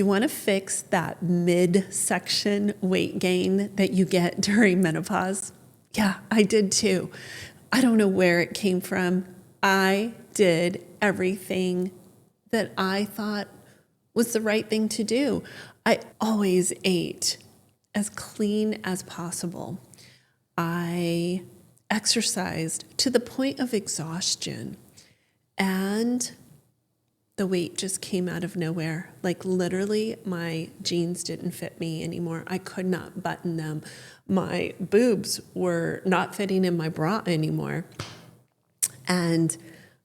You want to fix that midsection weight gain that you get during menopause. Yeah, I did too. I don't know where it came from. I did everything that I thought was the right thing to do. I always ate as clean as possible. I exercised to the point of exhaustion, and the weight just came out of nowhere. Like literally my jeans didn't fit me anymore. I could not button them. My boobs were not fitting in my bra anymore. And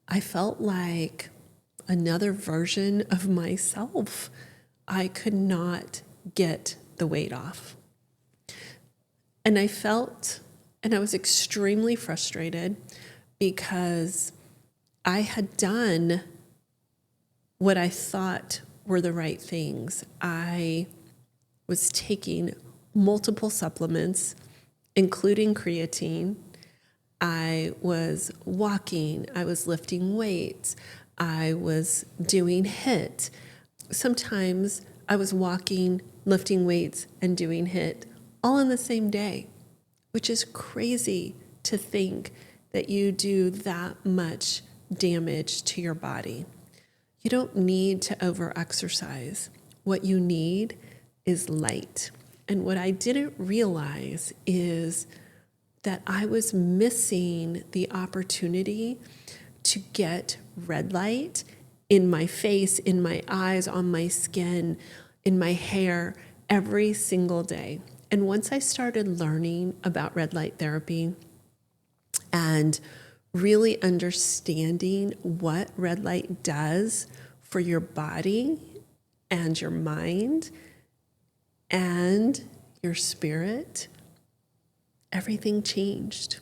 I felt like another version of myself. I could not get the weight off. And I was extremely frustrated because I had done what I thought were the right things. I was taking multiple supplements, including creatine. I was walking, I was lifting weights, I was doing HIIT. Sometimes I was walking, lifting weights, and doing HIIT all in the same day, which is crazy to think that you do that much damage to your body. You don't need to over-exercise. What you need is light. And what I didn't realize is that I was missing the opportunity to get red light in my face, in my eyes, on my skin, in my hair every single day. And once I started learning about red light therapy and really understanding what red light does for your body and your mind and your spirit, everything changed.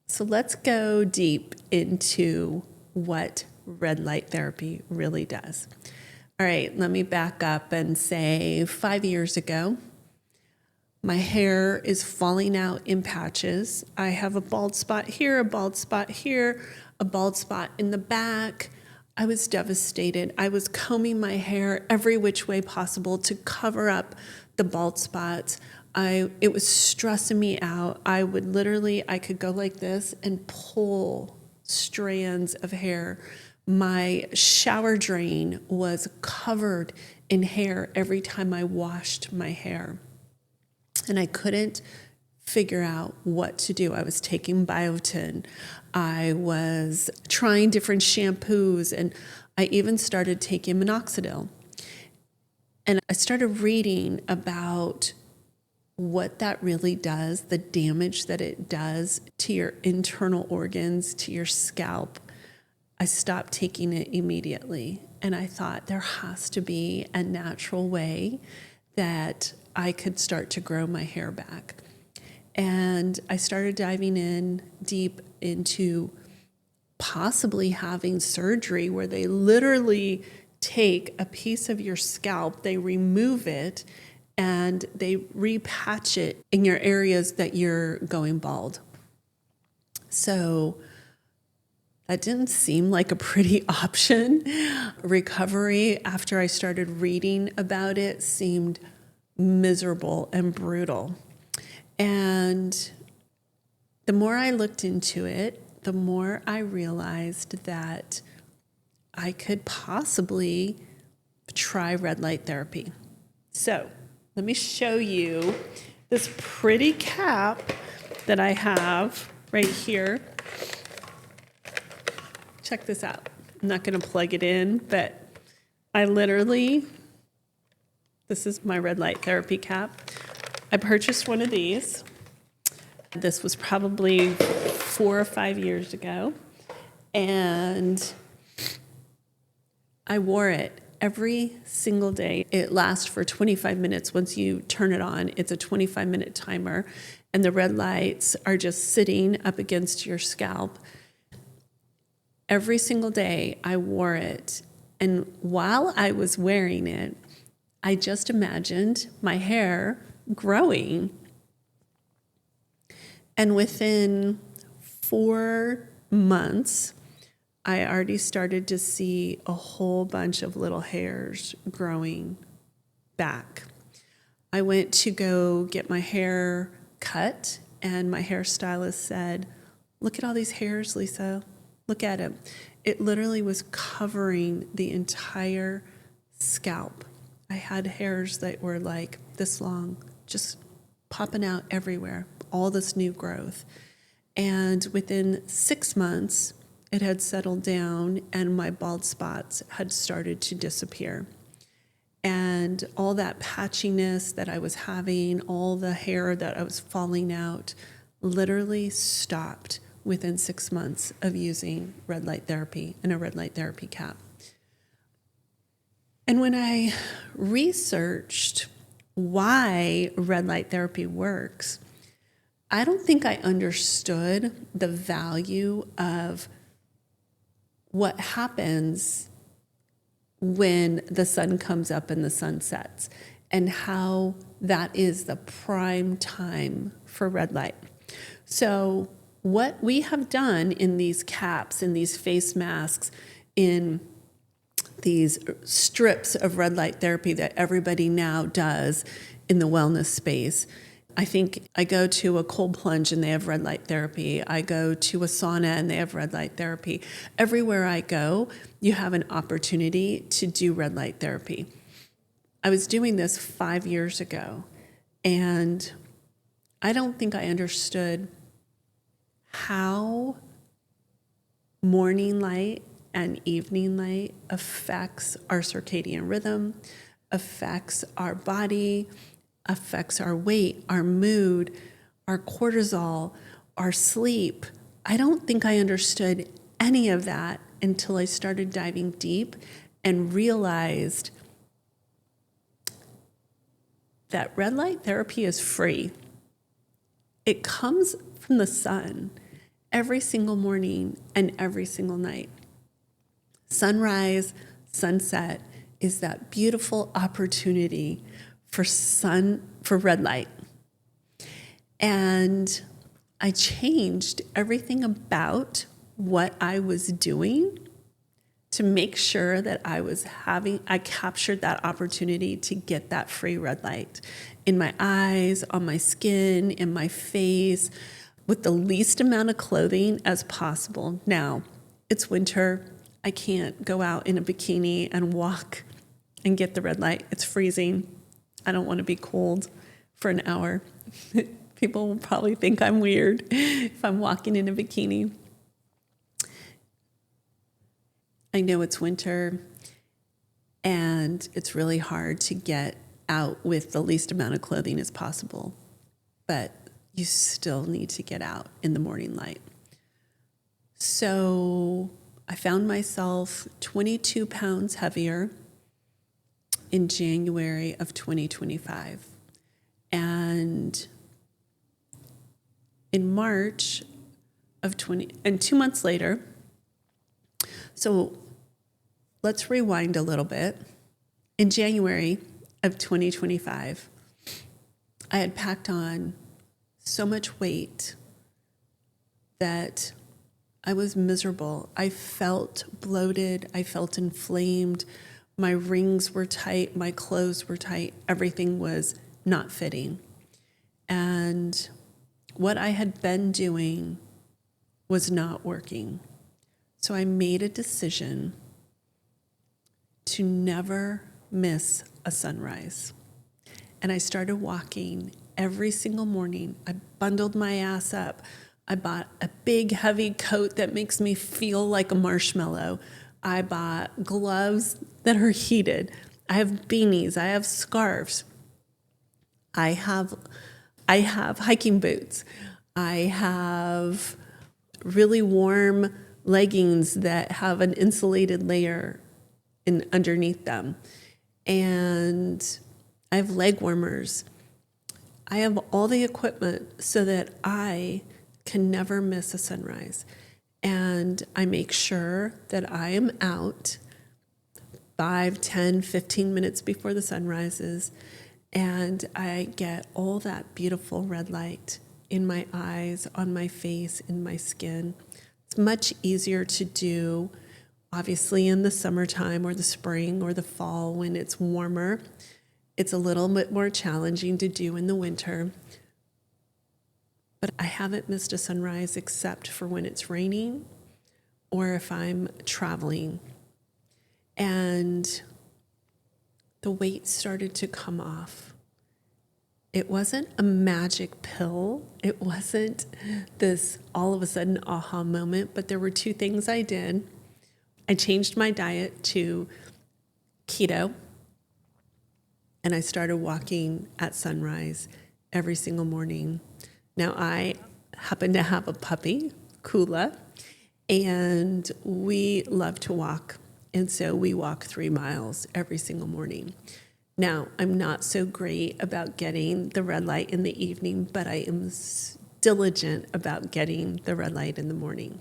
So let's go deep into what red light therapy really does. All right, let me back up and say 5 years ago, my hair is falling out in patches. I have a bald spot here, a bald spot here, a bald spot in the back. I was devastated. I was combing my hair every which way possible to cover up the bald spots. It was stressing me out. I could go like this and pull strands of hair. My shower drain was covered in hair every time I washed my hair. And I couldn't figure out what to do. I was taking biotin. I was trying different shampoos, and I even started taking minoxidil. And I started reading about what that really does, the damage that it does to your internal organs, to your scalp. I stopped taking it immediately. And I thought there has to be a natural way that I could start to grow my hair back. And I started diving in deep into possibly having surgery where they literally take a piece of your scalp, they remove it, and they repatch it in your areas that you're going bald. So that didn't seem like a pretty option. Recovery, after I started reading about it, seemed miserable and brutal. And the more I looked into it, the more I realized that I could possibly try red light therapy. So let me show you this pretty cap that I have right here. Check this out. I'm not going to plug it in, but this is my red light therapy cap. I purchased one of these. This was probably 4 or 5 years ago. And I wore it every single day. It lasts for 25 minutes. Once you turn it on, it's a 25-minute timer. And the red lights are just sitting up against your scalp. Every single day I wore it. And while I was wearing it, I just imagined my hair growing. And within 4 months, I already started to see a whole bunch of little hairs growing back. I went to go get my hair cut, and my hairstylist said, "Look at all these hairs, Lisa. Look at it." It literally was covering the entire scalp. I had hairs that were like this long, just popping out everywhere, all this new growth. And within 6 months, it had settled down and my bald spots had started to disappear. And all that patchiness that I was having, all the hair that I was falling out, literally stopped within 6 months of using red light therapy and a red light therapy cap. And when I researched why red light therapy works, I don't think I understood the value of what happens when the sun comes up and the sun sets, and how that is the prime time for red light. So what we have done in these caps, in these face masks, in these strips of red light therapy that everybody now does in the wellness space. I think I go to a cold plunge and they have red light therapy. I go to a sauna and they have red light therapy. Everywhere I go, you have an opportunity to do red light therapy. I was doing this 5 years ago, and I don't think I understood how morning light and evening light affects our circadian rhythm, affects our body, affects our weight, our mood, our cortisol, our sleep. I don't think I understood any of that until I started diving deep and realized that red light therapy is free. It comes from the sun every single morning and every single night. Sunrise, sunset is that beautiful opportunity for red light. And I changed everything about what I was doing to make sure that I captured that opportunity to get that free red light in my eyes, on my skin, in my face, with the least amount of clothing as possible. Now, it's winter. I can't go out in a bikini and walk and get the red light. It's freezing. I don't want to be cold for an hour. People will probably think I'm weird if I'm walking in a bikini. I know it's winter and it's really hard to get out with the least amount of clothing as possible, but you still need to get out in the morning light. So I found myself 22 pounds heavier in January of 2025. And in March of 2 months later, so let's rewind a little bit. In January of 2025, I had packed on so much weight that I was miserable. I felt bloated. I felt inflamed. My rings were tight. My clothes were tight. Everything was not fitting. And what I had been doing was not working. So I made a decision to never miss a sunrise. And I started walking every single morning. I bundled my ass up. I bought a big, heavy coat that makes me feel like a marshmallow. I bought gloves that are heated. I have beanies. I have scarves. I have hiking boots. I have really warm leggings that have an insulated layer underneath them. And I have leg warmers. I have all the equipment so that I can never miss a sunrise. And I make sure that I am out 5, 10, 15 minutes before the sun rises. And I get all that beautiful red light in my eyes, on my face, in my skin, It's much easier to do, obviously, in the summertime or the spring or the fall when it's warmer. It's a little bit more challenging to do in the winter. But I haven't missed a sunrise except for when it's raining or if I'm traveling. And the weight started to come off. It wasn't a magic pill. It wasn't this all of a sudden aha moment, but there were two things I did. I changed my diet to keto, and I started walking at sunrise every single morning. Now, I happen to have a puppy, Kula, and we love to walk. And so we walk 3 miles every single morning. Now, I'm not so great about getting the red light in the evening, but I am diligent about getting the red light in the morning.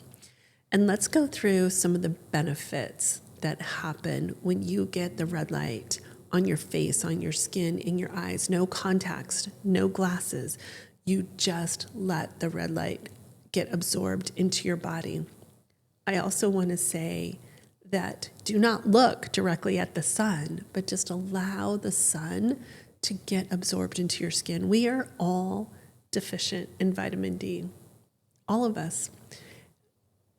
And let's go through some of the benefits that happen when you get the red light on your face, on your skin, in your eyes. No contacts, no glasses. You just let the red light get absorbed into your body. I also want to say that do not look directly at the sun, but just allow the sun to get absorbed into your skin. We are all deficient in vitamin D, all of us.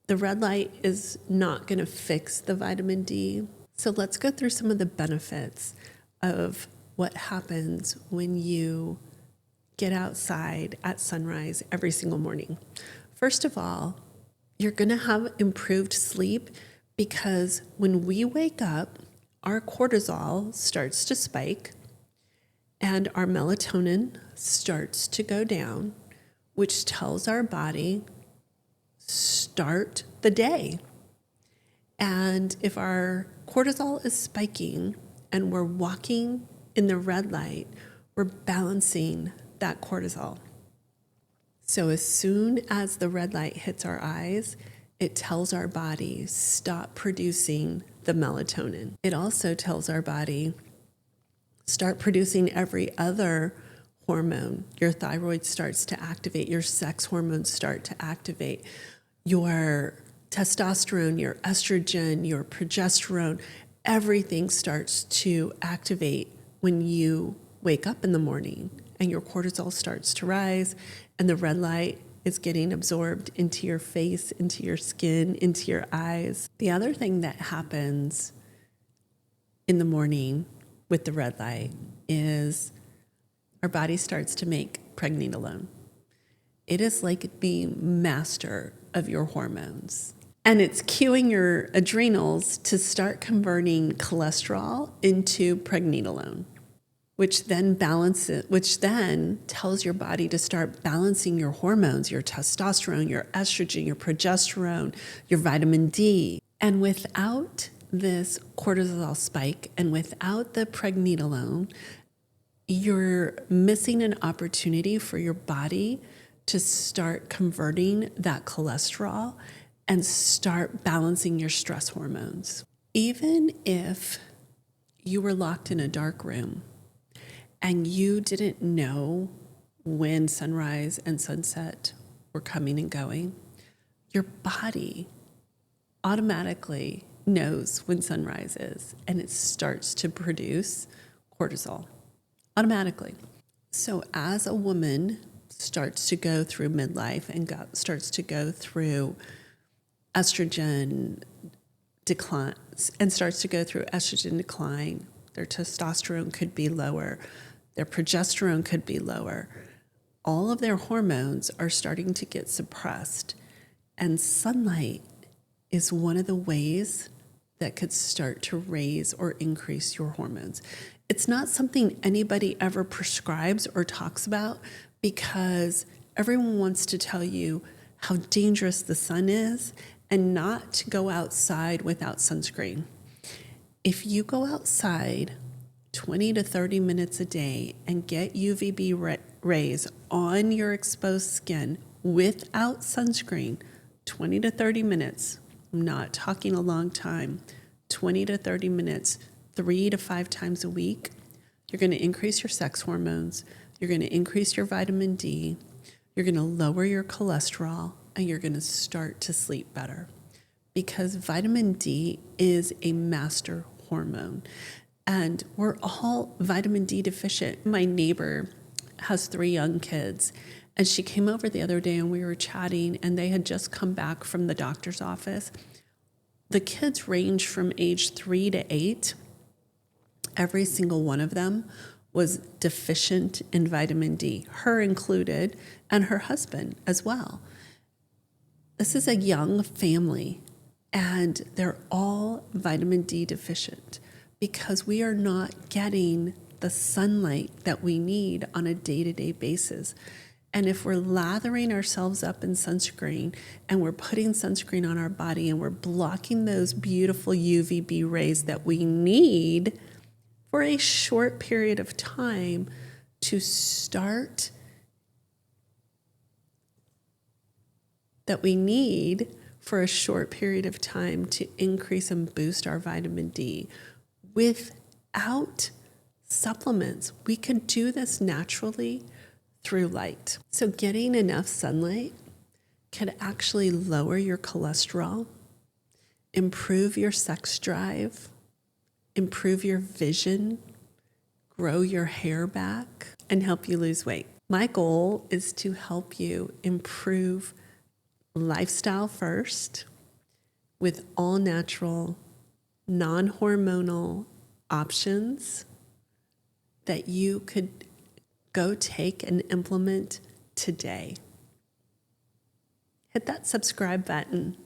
The red light is not going to fix the vitamin D. So let's go through some of the benefits of what happens when you get outside at sunrise every single morning. First of all, you're going to have improved sleep because when we wake up, our cortisol starts to spike and our melatonin starts to go down, which tells our body, start the day. And if our cortisol is spiking and we're walking in the red light, we're balancing that cortisol. So as soon as the red light hits our eyes, it tells our body, stop producing the melatonin. It also tells our body, start producing every other hormone. Your thyroid starts to activate, your sex hormones start to activate, your testosterone, your estrogen, your progesterone, everything starts to activate when you wake up in the morning and your cortisol starts to rise and the red light is getting absorbed into your face, into your skin, into your eyes. The other thing that happens in the morning with the red light is our body starts to make pregnenolone. It is like being master of your hormones. And it's cueing your adrenals to start converting cholesterol into pregnenolone, which then tells your body to start balancing your hormones, your testosterone, your estrogen, your progesterone, your vitamin D. And without this cortisol spike and without the pregnenolone, you're missing an opportunity for your body to start converting that cholesterol and start balancing your stress hormones. Even if you were locked in a dark room and you didn't know when sunrise and sunset were coming and going, your body automatically knows when sunrise is and it starts to produce cortisol automatically. So as a woman starts to go through midlife and starts to go through estrogen declines and starts to go through estrogen decline, their testosterone could be lower, their progesterone could be lower. All of their hormones are starting to get suppressed. And sunlight is one of the ways that could start to raise or increase your hormones. It's not something anybody ever prescribes or talks about because everyone wants to tell you how dangerous the sun is and not to go outside without sunscreen. If you go outside 20 to 30 minutes a day and get UVB rays on your exposed skin without sunscreen, 20 to 30 minutes, I'm not talking a long time, 20 to 30 minutes, 3 to 5 times a week, you're going to increase your sex hormones, you're going to increase your vitamin D, you're going to lower your cholesterol, and you're going to start to sleep better, because vitamin D is a master hormone, and we're all vitamin D deficient. My neighbor has 3 young kids, and she came over the other day and we were chatting, and they had just come back from the doctor's office. The kids range from age 3 to 8. Every single one of them was deficient in vitamin D, her included, and her husband as well. This is a young family, and they're all vitamin D deficient because we are not getting the sunlight that we need on a day-to-day basis. And if we're lathering ourselves up in sunscreen and we're putting sunscreen on our body and we're blocking those beautiful UVB rays that we need for a short period of time to start, that we need for a short period of time to increase and boost our vitamin D without supplements. We can do this naturally through light. So getting enough sunlight can actually lower your cholesterol, improve your sex drive, improve your vision, grow your hair back, and help you lose weight. My goal is to help you improve lifestyle first with all natural, non-hormonal options that you could go take and implement today. Hit that subscribe button.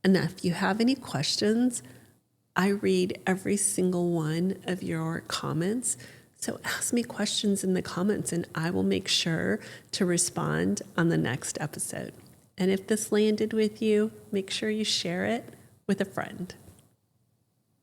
And if you have any questions, I read every single one of your comments. So ask me questions in the comments and I will make sure to respond on the next episode. And if this landed with you, make sure you share it with a friend.